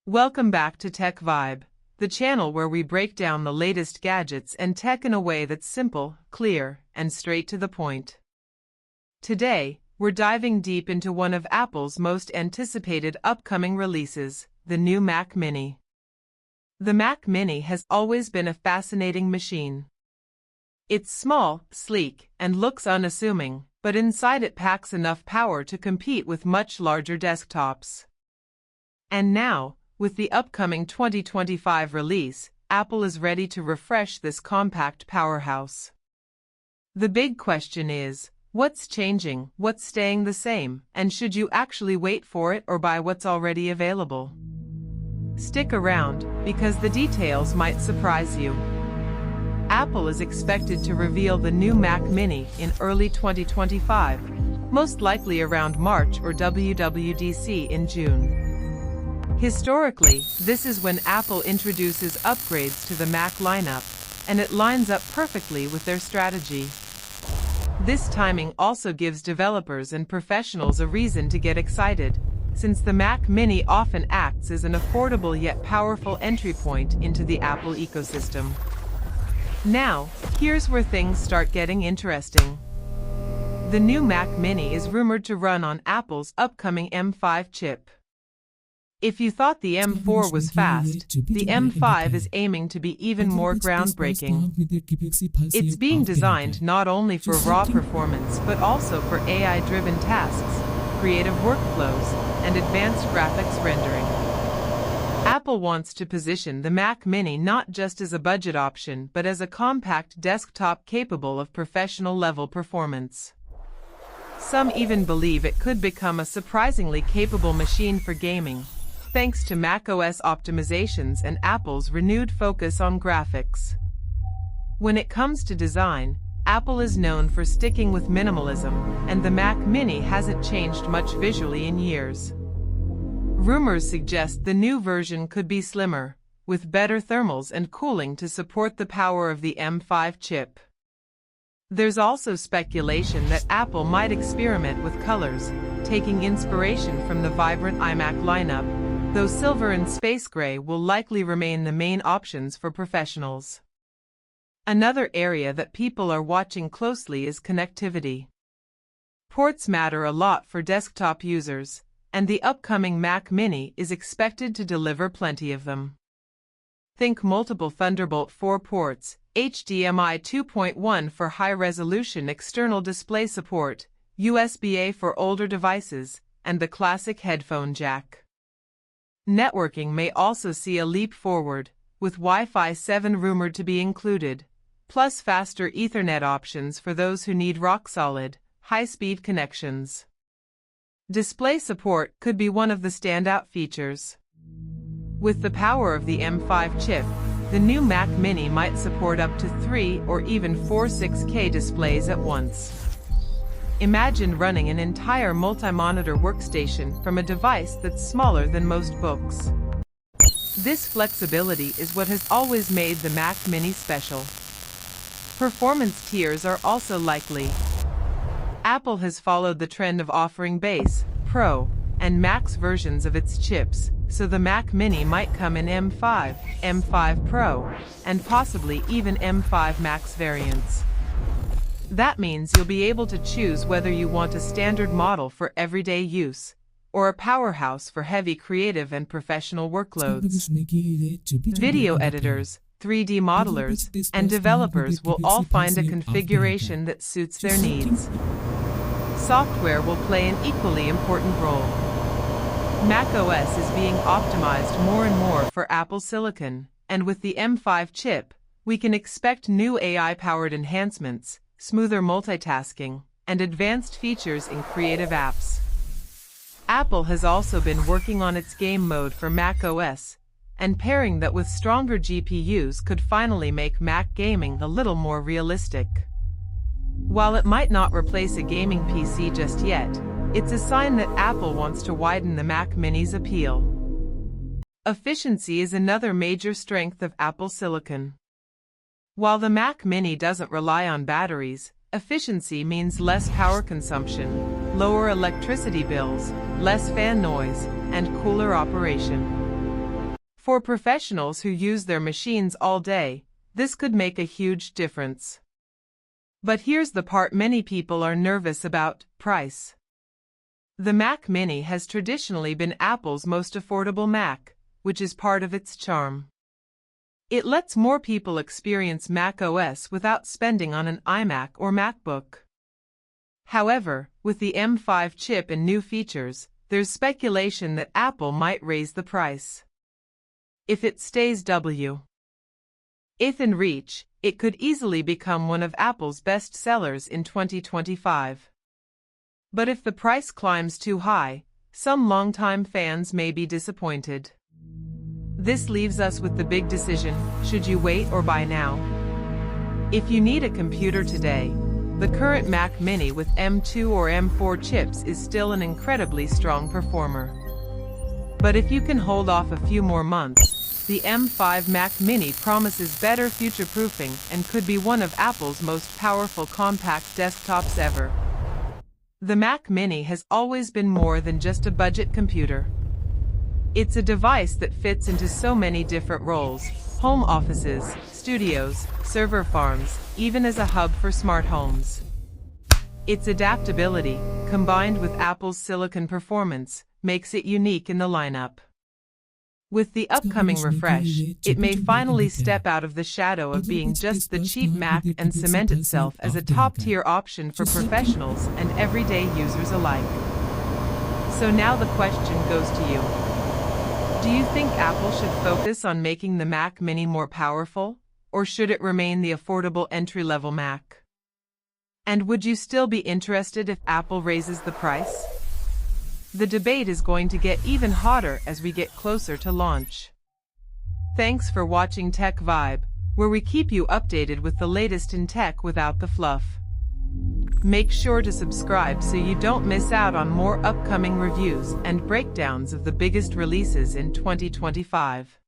Welcome back to Tech Vibe, the channel where we break down the latest gadgets and tech in a way that's simple, clear, and straight to the point. Today, we're diving deep into one of Apple's most anticipated upcoming releases, the new Mac Mini. The Mac Mini has always been a fascinating machine. It's small, sleek, and looks unassuming, but inside it packs enough power to compete with much larger desktops. And now, with the upcoming 2025 release, Apple is ready to refresh this compact powerhouse. The big question is, what's changing, what's staying the same, and should you actually wait for it or buy what's already available? Stick around, because the details might surprise you. Apple is expected to reveal the new Mac Mini in early 2025, most likely around March or WWDC in June. Historically, this is when Apple introduces upgrades to the Mac lineup, and it lines up perfectly with their strategy. This timing also gives developers and professionals a reason to get excited, since the Mac Mini often acts as an affordable yet powerful entry point into the Apple ecosystem. Now, here's where things start getting interesting. The new Mac Mini is rumored to run on Apple's upcoming M5 chip. If you thought the M4 was fast, the M5 is aiming to be even more groundbreaking. It's being designed not only for raw performance but also for AI-driven tasks, creative workflows, and advanced graphics rendering. Apple wants to position the Mac Mini not just as a budget option but as a compact desktop capable of professional-level performance. Some even believe it could become a surprisingly capable machine for gaming, thanks to macOS optimizations and Apple's renewed focus on graphics. When it comes to design, Apple is known for sticking with minimalism, and the Mac Mini hasn't changed much visually in years. Rumors suggest the new version could be slimmer, with better thermals and cooling to support the power of the M5 chip. There's also speculation that Apple might experiment with colors, taking inspiration from the vibrant iMac lineup, though silver and space gray will likely remain the main options for professionals. Another area that people are watching closely is connectivity. Ports matter a lot for desktop users, and the upcoming Mac Mini is expected to deliver plenty of them. Think multiple Thunderbolt 4 ports, HDMI 2.1 for high-resolution external display support, USB-A for older devices, and the classic headphone jack. Networking may also see a leap forward, with Wi-Fi 7 rumored to be included, plus faster Ethernet options for those who need rock-solid, high-speed connections. Display support could be one of the standout features. With the power of the M5 chip, the new Mac Mini might support up to 3 or even 4 6K displays at once. Imagine running an entire multi-monitor workstation from a device that's smaller than most books. This flexibility is what has always made the Mac Mini special. Performance tiers are also likely. Apple has followed the trend of offering Base, Pro, and Max versions of its chips, so the Mac Mini might come in M5, M5 Pro, and possibly even M5 Max variants. That means you'll be able to choose whether you want a standard model for everyday use, or a powerhouse for heavy creative and professional workloads. Video editors, 3D modelers, and developers will all find a configuration that suits their needs. Software will play an equally important role. macOS is being optimized more and more for Apple Silicon, and with the M5 chip, we can expect new AI-powered enhancements, smoother multitasking, and advanced features in creative apps. Apple has also been working on its game mode for macOS, and pairing that with stronger GPUs could finally make Mac gaming a little more realistic. While it might not replace a gaming PC just yet, it's a sign that Apple wants to widen the Mac Mini's appeal. Efficiency is another major strength of Apple Silicon. While the Mac Mini doesn't rely on batteries, efficiency means less power consumption, lower electricity bills, less fan noise, and cooler operation. For professionals who use their machines all day, this could make a huge difference. But here's the part many people are nervous about: price. The Mac Mini has traditionally been Apple's most affordable Mac, which is part of its charm. It lets more people experience Mac OS without spending on an iMac or MacBook. However, with the M5 chip and new features, there's speculation that Apple might raise the price. If it stays within reach, it could easily become one of Apple's best sellers in 2025. But if the price climbs too high, some longtime fans may be disappointed. This leaves us with the big decision: should you wait or buy now? If you need a computer today, the current Mac Mini with M2 or M4 chips is still an incredibly strong performer. But if you can hold off a few more months, the M5 Mac Mini promises better future-proofing and could be one of Apple's most powerful compact desktops ever. The Mac Mini has always been more than just a budget computer. It's a device that fits into so many different roles: home offices, studios, server farms, even as a hub for smart homes. Its adaptability, combined with Apple's silicon performance, makes it unique in the lineup. With the upcoming refresh, it may finally step out of the shadow of being just the cheap Mac and cement itself as a top-tier option for professionals and everyday users alike. So now the question goes to you. Do you think Apple should focus on making the Mac Mini more powerful, or should it remain the affordable entry-level Mac? And would you still be interested if Apple raises the price? The debate is going to get even hotter as we get closer to launch. Thanks for watching Tech Vibe, where we keep you updated with the latest in tech without the fluff. Make sure to subscribe so you don't miss out on more upcoming reviews and breakdowns of the biggest releases in 2025.